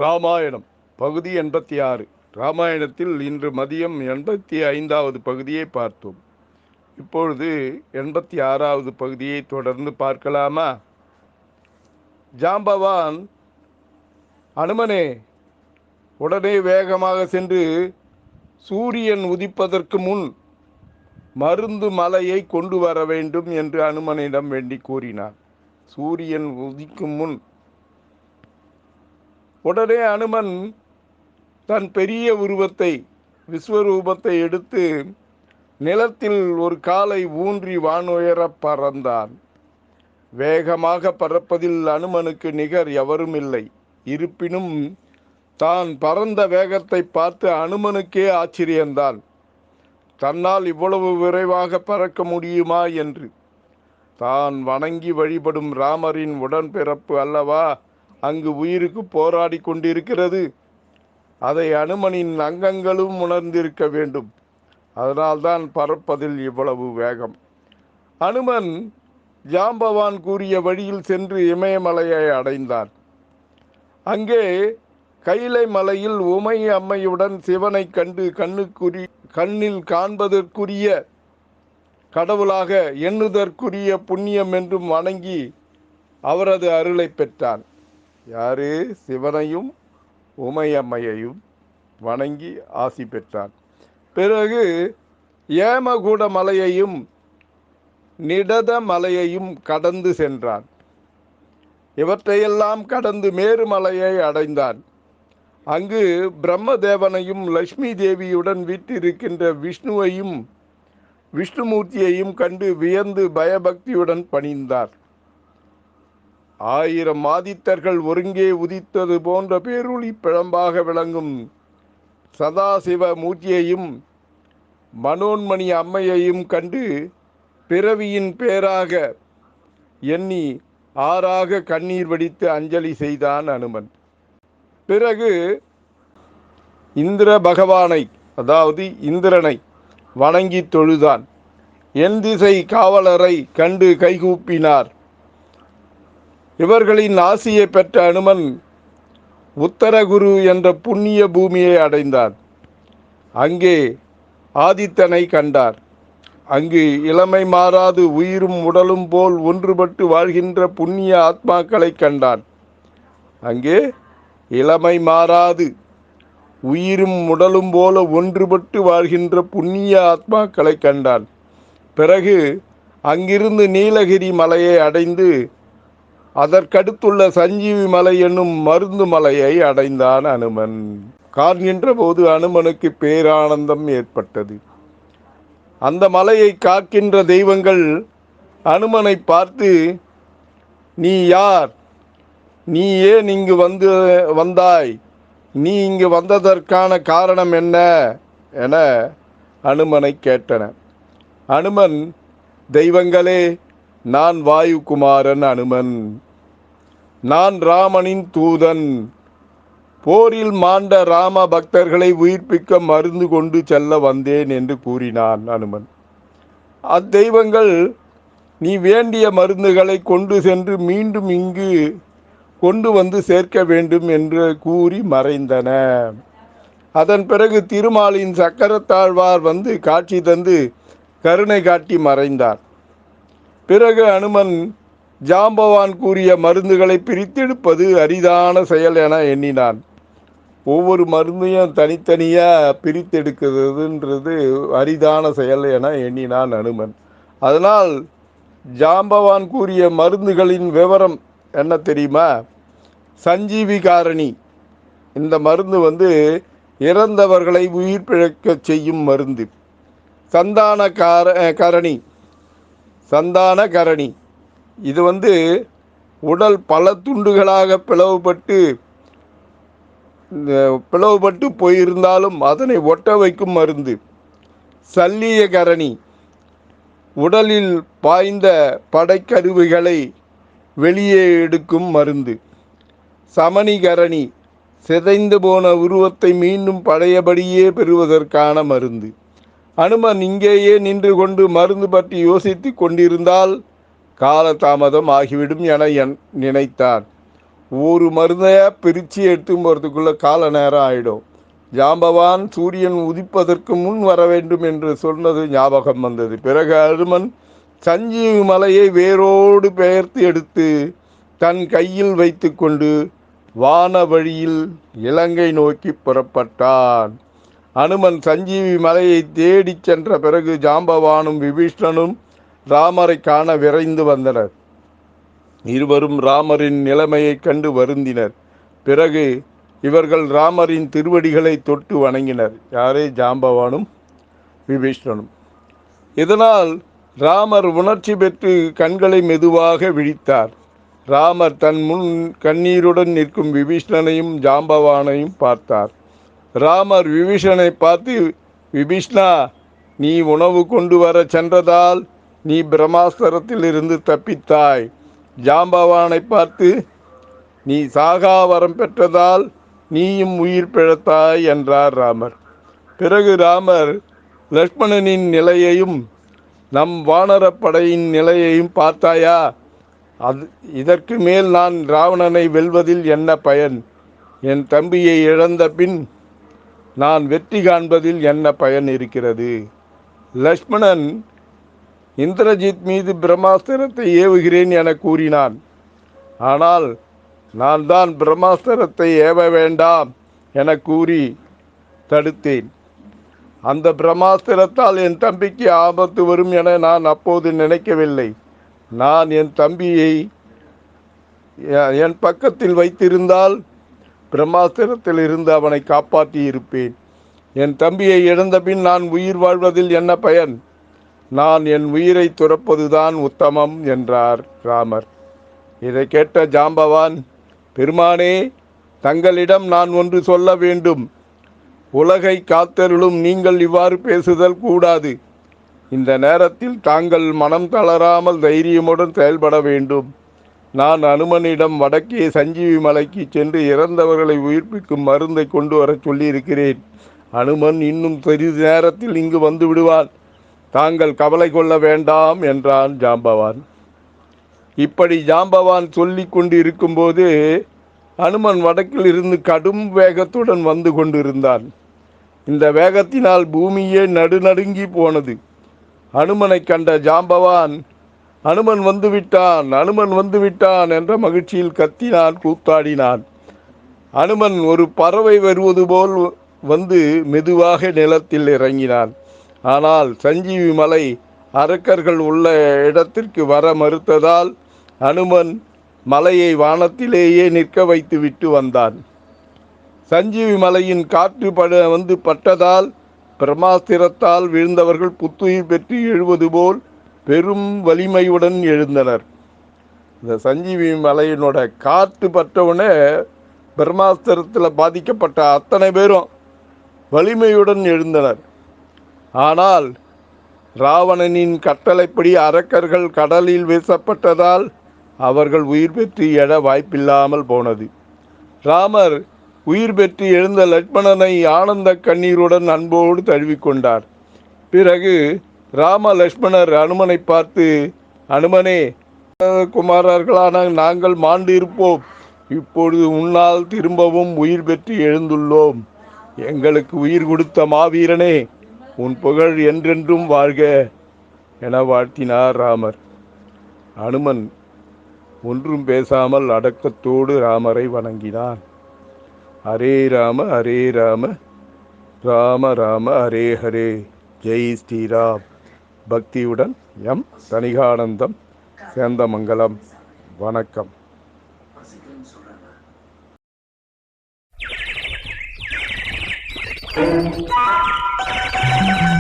ராமாயணம் பகுதி 86. ராமாயணத்தில் இன்று மதியம் 85வது பகுதியை பார்த்தோம். இப்பொழுது 86வது பகுதியை தொடர்ந்து பார்க்கலாமா? ஜாம்பவான், அனுமனே, உடனே வேகமாக சென்று சூரியன் உதிப்பதற்கு முன் மருந்து மலையை கொண்டு வர வேண்டும் என்று அனுமனிடம் வேண்டி கூறினார். சூரியன் உதிக்கும் முன் உடனே அனுமன் தன் பெரிய உருவத்தை, விஸ்வரூபத்தை எடுத்து நிலத்தில் ஒரு காலை ஊன்றி வானுயர பறந்தான். வேகமாக பறப்பதில் அனுமனுக்கு நிகர் எவரும் இல்லை. இருப்பினும் தான் பறந்த வேகத்தை பார்த்து அனுமனுக்கே ஆச்சரியந்தான். தன்னால் இவ்வளவு விரைவாக பறக்க முடியுமா என்று. தான் வணங்கி வழிபடும் ராமரின் உடன்பிறப்பு அல்லவா அங்கு உயிருக்கு போராடி கொண்டிருக்கிறது. அதை அனுமனின் அங்கங்களும் உணர்ந்திருக்க வேண்டும். அதனால்தான் பறப்பதில் இவ்வளவு வேகம். அனுமன் ஜாம்பவான் கூறிய வழியில் சென்று இமயமலையை அடைந்தான். அங்கே கைலை மலையில் உமை அம்மையுடன் சிவனை கண்டு கண்ணில் காண்பதற்குரிய கடவுளாக எண்ணுதற்குரிய புண்ணியம் என்றும் வணங்கி அவரது அருளை பெற்றான். யாரு? சிவனையும் உமையம்மையையும் வணங்கி ஆசி பெற்றான். பிறகு ஏமகூட மலையையும் நிடத மலையையும் கடந்து சென்றான். இவற்றையெல்லாம் கடந்து மேருமலையை அடைந்தான். அங்கு பிரம்மதேவனையும் லட்சுமி தேவியுடன் வீற்றிருக்கின்ற விஷ்ணுவையும் விஷ்ணுமூர்த்தியையும் கண்டு வியந்து பயபக்தியுடன் பணிந்தார். 1000 ஆதித்தர்கள் ஒருங்கே உதித்தது போன்ற பேரொளி பிழம்பாக விளங்கும் சதாசிவ மூர்த்தியையும் மனோன்மணி அம்மையையும் கண்டு பிறவியின் பேராக எண்ணி ஆறாக கண்ணீர் வடித்து அஞ்சலி செய்தான் அனுமன். பிறகு இந்திர பகவானை, அதாவது இந்திரனை வணங்கி தொழுதான். என் திசை காவலரை கண்டு கைகூப்பினார். இவர்களின் ஆசியை பெற்ற அனுமன் உத்தரகுரு என்ற புண்ணிய பூமியை அடைந்தார். அங்கே ஆதித்தனை கண்டார். அங்கு இளமை மாறாது உயிரும் உடலும் போல் ஒன்றுபட்டு வாழ்கின்ற புண்ணிய ஆத்மாக்களை கண்டான். அங்கே இளமை மாறாது உயிரும் உடலும் போல ஒன்றுபட்டு வாழ்கின்ற புண்ணிய ஆத்மாக்களை கண்டான். பிறகு அங்கிருந்து நீலகிரி மலையை அடைந்து அதற்கடுத்துள்ள சஞ்சீவி மலை என்னும் மருந்து மலையை அடைந்தான் அனுமன். காண்கின்ற போது அனுமனுக்கு பேரானந்தம் ஏற்பட்டது. அந்த மலையை காக்கின்ற தெய்வங்கள் அனுமனை பார்த்து, நீ யார்? நீ ஏன் இங்கு வந்தாய்? நீ இங்கு வந்ததற்கான காரணம் என்ன என அனுமனை கேட்டன. அனுமன், தெய்வங்களே, நான் வாயுகுமாரன் அனுமன். நான் ராமனின் தூதன். போரில் மாண்ட ராம பக்தர்களை உயிர்ப்பிக்க மருந்து கொண்டு செல்ல வந்தேன் என்று கூறினான் அனுமன். அத்தெய்வங்கள், நீ வேண்டிய மருந்துகளை கொண்டு சென்று மீண்டும் இங்கு கொண்டு வந்து சேர்க்க வேண்டும் என்று கூறி மறைந்தன. அதன் பிறகு திருமாலின் சக்கரத்தாழ்வார் வந்து காட்சி தந்து கருணை காட்டி மறைந்தார். பிறகு அனுமன் ஜாம்பவான் கூறிய மருந்துகளை பிரித்தெடுப்பது அரிதான செயல் என எண்ணினான். ஒவ்வொரு மருந்தையும் தனித்தனியாக பிரித்தெடுக்கிறதுன்றது அரிதான செயல் என எண்ணினான் அனுமன். அதனால் ஜாம்பவான் கூறிய மருந்துகளின் விவரம் என்ன தெரியுமா? சஞ்சீவி காரணி. இந்த மருந்து இறந்தவர்களை உயிர் பிழைக்க செய்யும் மருந்து. சந்தான கரணி. இது உடல் பல துண்டுகளாக பிளவுபட்டு போயிருந்தாலும் அதனை ஒட்ட வைக்கும் மருந்து. சல்லிய கரணி. உடலில் பாய்ந்த படைக்கருவிகளை வெளியே எடுக்கும் மருந்து. சமணிகரணி. சிதைந்து போன உருவத்தை மீண்டும் பழையபடியே பெறுவதற்கான மருந்து. அனுமன் இங்கேயே நின்று கொண்டு மருந்து பற்றி யோசித்து கொண்டிருந்தால் காலதாமதம் ஆகிவிடும் என நினைத்தான். ஒரு மருந்தையாக பிரித்து எடுத்து போகிறதுக்குள்ள கால நேரம் ஆகிடும். ஜாம்பவான் சூரியன் உதிப்பதற்கு முன் வர வேண்டும் என்று சொன்னது ஞாபகம் வந்தது. பிறகு அனுமன் சஞ்சீவி மலையை வேரோடு பெயர்த்து எடுத்து தன் கையில் வைத்து கொண்டு வான வழியில் இலங்கை நோக்கி புறப்பட்டான். அனுமன் சஞ்சீவி மலையை தேடி சென்ற பிறகு ஜாம்பவானும் விபீஷ்ணனும் ராமரை காண விரைந்து வந்தனர். இருவரும் ராமரின் நிலைமையை கண்டு வருந்தினர். பிறகு இவர்கள் ராமரின் திருவடிகளை தொட்டு வணங்கினர். யாரே? ஜாம்பவானும் விபீஷ்ணனும். இதனால் ராமர் உணர்ச்சி பெற்று கண்களை மெதுவாக விழித்தார். ராமர் தன் முன் கண்ணீருடன் நிற்கும் விபீஷ்ணனையும் ஜாம்பவானையும் பார்த்தார். ராமர் விபீஷணனை பார்த்து, விபீஷ்ணா, நீ உணவு கொண்டு வர சென்றதால் நீ பிரம்மாஸ்திரத்தில் இருந்து தப்பித்தாய். ஜாம்பவானை பார்த்து, நீ சாகா வரம் பெற்றதால் நீயும் உயிர் பிழைத்தாய் என்றார் ராமர். பிறகு ராமர் லக்ஷ்மணனின் நிலையையும் நம் வானரப்படையின் நிலையையும் பார்த்தாயா? இதற்கு மேல் நான் ராவணனை வெல்வதில் என்ன பயன்? என் தம்பியை இழந்த பின் நான் வெற்றி காண்பதில் என்ன பயன் இருக்கிறது? லக்ஷ்மணன் இந்திரஜித் மீது பிரம்மாஸ்திரத்தை ஏவுகிறேன் என கூறினான். ஆனால் நான் தான் பிரம்மாஸ்திரத்தை ஏவ வேண்டாம் என கூறி தடுத்தேன். அந்த பிரம்மாஸ்திரத்தால் என் தம்பிக்கு ஆபத்து வரும் என நான் அப்போது நினைக்கவில்லை. நான் என் தம்பியை என் பக்கத்தில் வைத்திருந்தால் பிரம்மாஸ்திரத்தில் இருந்து அவனை காப்பாற்றி இருப்பேன். என் தம்பியை இழந்த பின் நான் உயிர் வாழ்வதில் என்ன பயன்? நான் என் உயிரை துறப்பதுதான் உத்தமம் என்றார் ராமர். இதை கேட்ட ஜாம்பவான், பெருமானே, தங்களிடம் நான் ஒன்று சொல்ல வேண்டும். உலகை காத்தருளும் நீங்கள் இவ்வாறு பேசுதல் கூடாது. இந்த நேரத்தில் தாங்கள் மனம் தளராமல் தைரியமுடன் செயல்பட வேண்டும். நான் அனுமனிடம் வடக்கே சஞ்சீவி மலைக்கு சென்று இறந்தவர்களை உயிர்ப்பிக்கும் மருந்தை கொண்டு வர சொல்லியிருக்கிறேன். அனுமன் இன்னும் சிறிது நேரத்தில் இங்கு வந்து விடுவான். தாங்கள் கவலை கொள்ள வேண்டாம் என்றான் ஜாம்பவான். இப்படி ஜாம்பவான் சொல்லி கொண்டு இருக்கும்போது அனுமன் வடக்கில் இருந்து கடும் வேகத்துடன் வந்து கொண்டிருந்தான். இந்த வேகத்தினால் பூமியே நடுநடுங்கி போனது. அனுமனை கண்ட ஜாம்பவான், அனுமன் வந்துவிட்டான், அனுமன் வந்துவிட்டான் என்ற மகிழ்ச்சியில் கத்தினான், கூத்தாடினான். அனுமன் ஒரு பறவை வருவது போல் வந்து மெதுவாக நிலத்தில் இறங்கினான். ஆனால் சஞ்சீவி மலை அரக்கர்கள் உள்ள இடத்திற்கு வர மறுத்ததால் அனுமன் மலையை வானத்திலேயே நிற்க வைத்து விட்டு வந்தான். சஞ்சீவி மலையின் காற்று வந்து பட்டதால் பிரம்மாஸ்திரத்தால் விழுந்தவர்கள் புத்துயிர் பெற்று எழுவது போல் பெரும் வலிமையுடன் எழுந்தனர். இந்த சஞ்சீவி மலையினோட காற்று பட்டவுடனே பிரம்மாஸ்திரத்தில் பாதிக்கப்பட்ட அத்தனை பேரும் வலிமையுடன் எழுந்தனர். ஆனால் ராவணனின் கட்டளைப்படி அரக்கர்கள் கடலில் வீசப்பட்டதால் அவர்கள் உயிர் பெற்று எழ வாய்ப்பில்லாமல் போனது. ராமர் உயிர் பெற்று எழுந்த லக்ஷ்மணனை ஆனந்த கண்ணீருடன் அன்போடு தழுவிக்கொண்டார். பிறகு ராம லக்ஷ்மணர் அனுமனை பார்த்து, அனுமனே, குமாரர்களான நாங்கள் மாண்டு இருப்போம். இப்பொழுது உன்னால் திரும்பவும் உயிர் பெற்று எழுந்துள்ளோம். எங்களுக்கு உயிர் கொடுத்த மாவீரனே, உன் புகழ் என்றென்றும் வாழ்க என வாழ்த்தினார் ராமர். அனுமன் ஒன்றும் பேசாமல் அடக்கத்தோடு ராமரை வணங்கினான். ஹரே ராம ஹரே ராம ராம ராம ஹரே ஹரே. ஜெய் ஸ்ரீராம். பக்தியுடன் எம் தனிகானந்தம், சேந்தமங்கலம். வணக்கம். Thank you.